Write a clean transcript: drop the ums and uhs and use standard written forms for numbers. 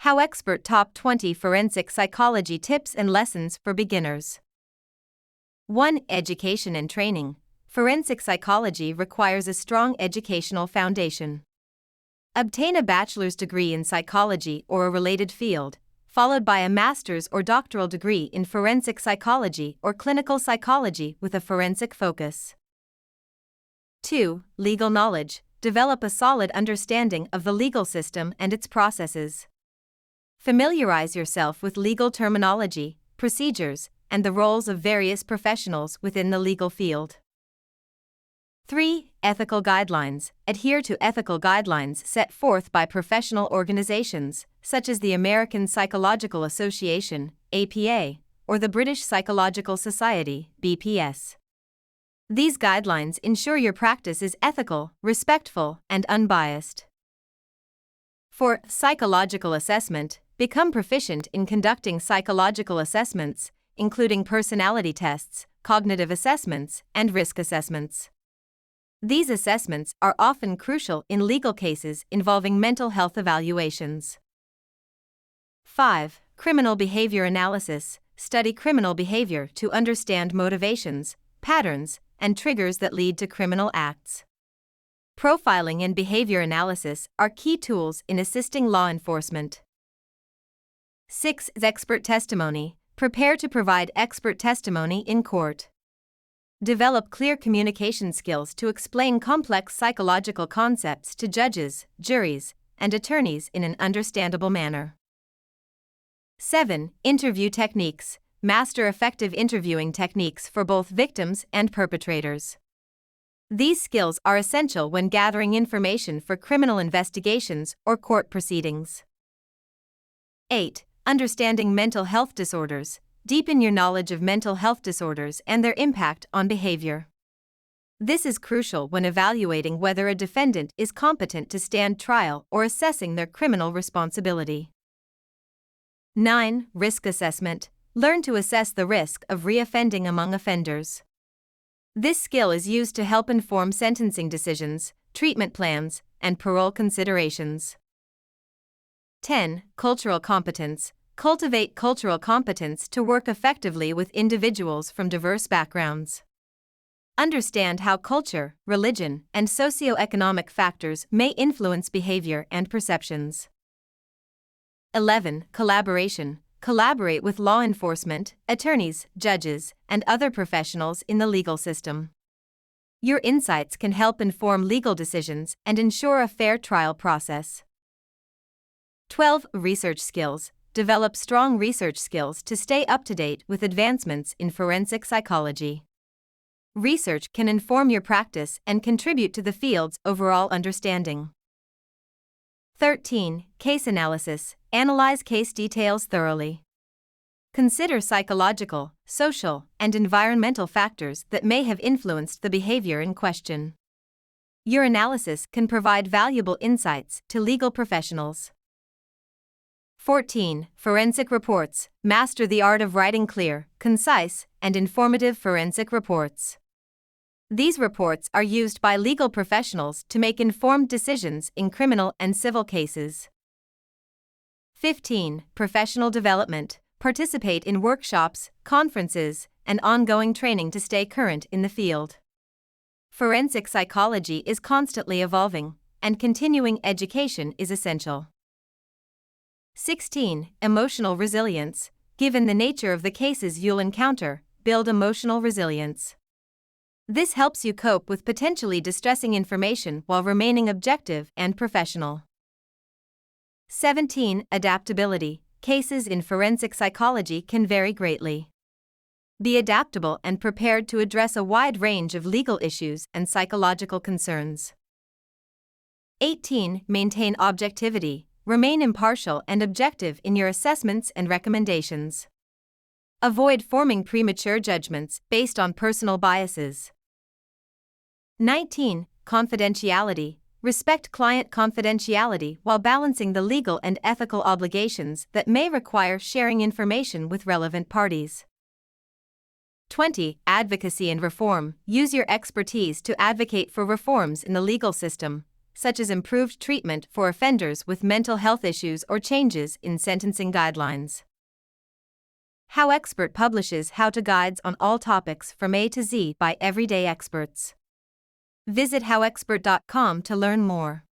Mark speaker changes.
Speaker 1: HowExpert Top 20 Forensic Psychology Tips and Lessons for Beginners. 1. Education and training. Forensic psychology requires a strong educational foundation. Obtain a bachelor's degree in psychology or a related field, followed by a master's or doctoral degree in forensic psychology or clinical psychology with a forensic focus. 2. Legal knowledge. Develop a solid understanding of the legal system and its processes. Familiarize yourself with legal terminology, procedures, and the roles of various professionals within the legal field. 3. Ethical guidelines. Adhere to ethical guidelines set forth by professional organizations, such as the American Psychological Association, APA, or the British Psychological Society, BPS. These guidelines ensure your practice is ethical, respectful, and unbiased. 4. Psychological assessment. Become proficient in conducting psychological assessments, including personality tests, cognitive assessments, and risk assessments. These assessments are often crucial in legal cases involving mental health evaluations. 5. Criminal behavior analysis. Study criminal behavior to understand motivations, patterns, and triggers that lead to criminal acts. Profiling and behavior analysis are key tools in assisting law enforcement. 6. Expert testimony. Prepare to provide expert testimony in court. Develop clear communication skills to explain complex psychological concepts to judges, juries, and attorneys in an understandable manner. 7. Interview techniques. Master effective interviewing techniques for both victims and perpetrators. These skills are essential when gathering information for criminal investigations or court proceedings. 8. Understanding mental health disorders. Deepen your knowledge of mental health disorders and their impact on behavior. This is crucial when evaluating whether a defendant is competent to stand trial or assessing their criminal responsibility. 9. Risk assessment. Learn to assess the risk of reoffending among offenders. This skill is used to help inform sentencing decisions, treatment plans, and parole considerations. 10. Cultural competence. Cultivate cultural competence to work effectively with individuals from diverse backgrounds. Understand how culture, religion, and socioeconomic factors may influence behavior and perceptions. 11. Collaboration. Collaborate with law enforcement, attorneys, judges, and other professionals in the legal system. Your insights can help inform legal decisions and ensure a fair trial process. 12. Research skills. Develop strong research skills to stay up to date with advancements in forensic psychology. Research can inform your practice and contribute to the field's overall understanding. 13. Case analysis. Analyze case details thoroughly. Consider psychological, social, and environmental factors that may have influenced the behavior in question. Your analysis can provide valuable insights to legal professionals. 14. Forensic reports. Master the art of writing clear, concise, and informative forensic reports. These reports are used by legal professionals to make informed decisions in criminal and civil cases. 15. Professional development. Participate in workshops, conferences, and ongoing training to stay current in the field. Forensic psychology is constantly evolving, and continuing education is essential. 16. Emotional resilience. Given the nature of the cases you'll encounter, build emotional resilience. This helps you cope with potentially distressing information while remaining objective and professional. 17. Adaptability. Cases in forensic psychology can vary greatly. Be adaptable and prepared to address a wide range of legal issues and psychological concerns. 18. Maintain objectivity. Remain impartial and objective in your assessments and recommendations. Avoid forming premature judgments based on personal biases. 19. Confidentiality. Respect client confidentiality while balancing the legal and ethical obligations that may require sharing information with relevant parties. 20. Advocacy and reform. Use your expertise to advocate for reforms in the legal system, such as improved treatment for offenders with mental health issues or changes in sentencing guidelines. HowExpert publishes how-to guides on all topics from A to Z by everyday experts. Visit howexpert.com to learn more.